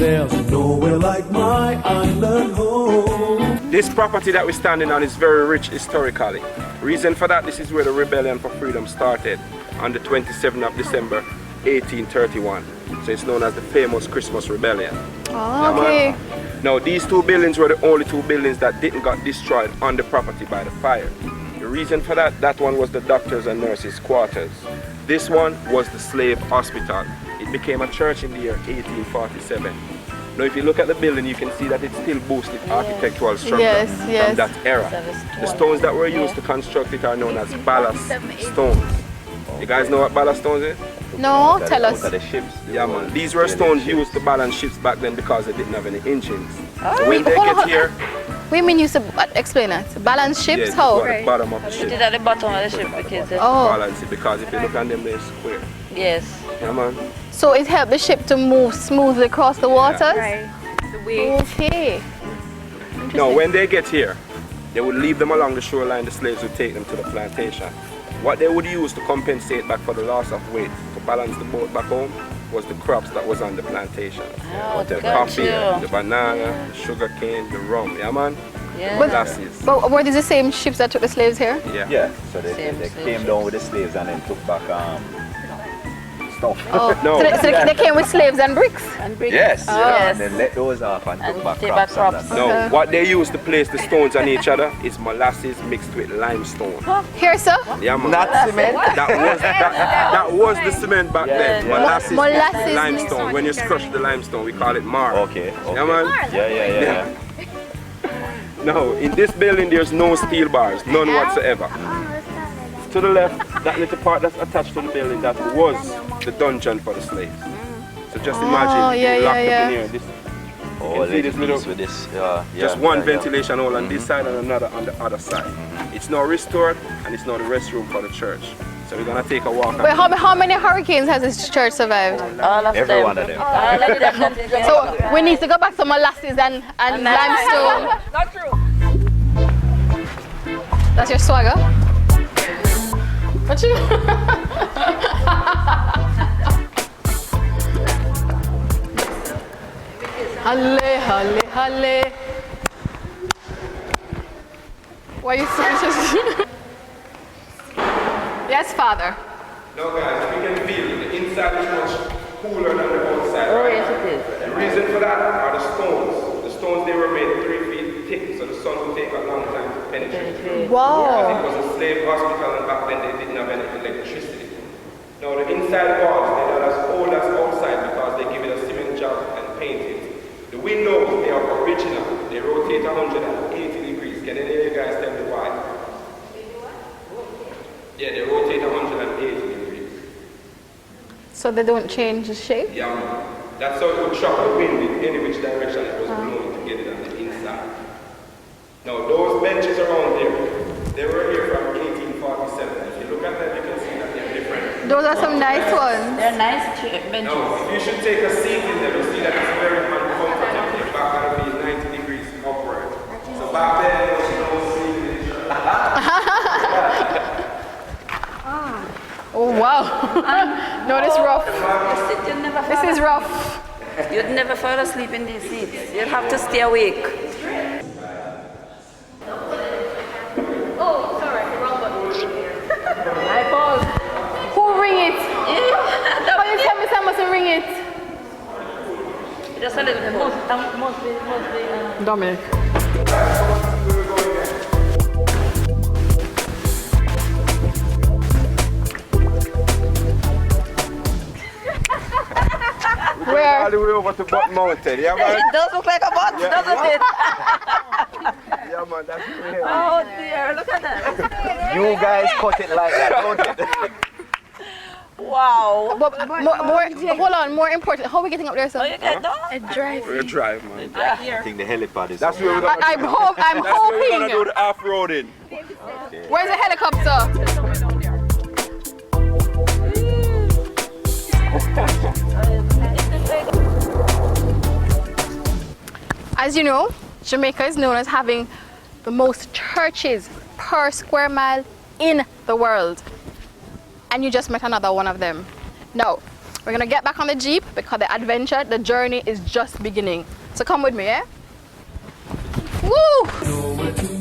There's nowhere like my island home. This property that we're standing on is very rich historically. Reason for that, this is where the rebellion for freedom started on the 27th of December 1831. So it's known as the famous Christmas Rebellion. Oh, okay. Now these two buildings were the only two buildings that didn't get destroyed on the property by the fire. The reason for that, that one was the doctors and nurses' quarters. This one was the slave hospital. It became a church in the year 1847. Now if you look at the building, you can see that it still boasted architectural structure from that era. The stones that were used to construct it are known as ballast stones. You guys know what ballast stones is? No, tell us. The ships. Yeah man, these were stones used to balance ships back then because they didn't have any engines. So when they get here... We mean used to explain that. Balance ships, how? At the bottom of the ship. Put it at the bottom of the ship because balance it, because if you look at them, they're square. Yes. Yeah man. So it helped the ship to move smoothly across the waters? Right. The way. Okay. Now when they get here, they would leave them along the shoreline, the slaves would take them to the plantation. What they would use to compensate back for the loss of weight, to balance the boat back home, was the crops that was on the plantation. The coffee, the banana, the sugar cane, the rum, yeah man? Yeah. But were these the same ships that took the slaves here? Yeah, so they came down with the slaves and then took back stuff. Oh. No. So they came with slaves and bricks? Yes. Oh. Yeah. And then let those off and took back crops. No, what they used to place the stones on each other is molasses mixed with limestone. Here, sir? Yeah, man. Not cement? That was the cement back then. Molasses Molasses with limestone. When you crush the limestone, we call it mar. Okay. Yeah, man? Yeah. No, in this building there's no steel bars, none whatsoever. To the left, that little part that's attached to the building, that was the dungeon for the slaves. So just imagine locked up in here. This, you see this little, with this, just one ventilation hole on this side and another on the other side. It's now restored and it's now the restroom for the church. So we're gonna take a walk. Wait, how many hurricanes has this church survived? All of Every them. one of them. All of them. So we need to go back to molasses and limestone. Not true. That's your swagger? What you? Halle, halle, halle. Why are you so Yes, Father. No guys, we can feel the inside is much cooler than the outside. Oh, right? yes it is. The reason for that are the stones. The stones, they were made 3 feet thick, so the sun would take a long time to penetrate. Wow. Because it was a slave hospital and back then they didn't have any electricity. Now the inside walls, they are as old as outside because they give it a cement job and paint it. The windows, they are original. They rotate 180 degrees. Can any of you guys tell me why? Yeah, they rotate 180 degrees. So they don't change the shape? Yeah, that's how it would trap the wind in any which direction it was blowing to get it on the inside. Now those benches around there, they were here from 1847. If you look at them, you can see that they're different. Those are some nice ones. They're nice benches. Now, if you should take a seat in them, you see that it's very uncomfortable. Your back got to be 90 degrees upward. So back then, there was no seating. Oh wow. No, this is rough. This is rough. You'd never fall asleep in these seats. You'd have to stay awake. Oh, sorry, wrong button. I paused. Who ring it? How you tell me someone to ring it? Just a little bit. Mostly. Dominic. Where? All the way over to Butt Mountain, yeah man? It does look like a butt, doesn't it? Yeah man, that's great. Oh dear, look at that. You guys cut it like that, don't it? Wow. But hold on, more important. How are we getting up there, sir? Oh, you get that? A drive. We're drive, man. I think the helipad is. That's where we're gonna I'm That's where we're gonna do hoping. the off-roading. Okay. Where's the helicopter? As you know, Jamaica is known as having the most churches per square mile in the world. And you just met another one of them. Now, We're gonna get back on the Jeep because the adventure, the journey is just beginning. So come with me, yeah? Woo!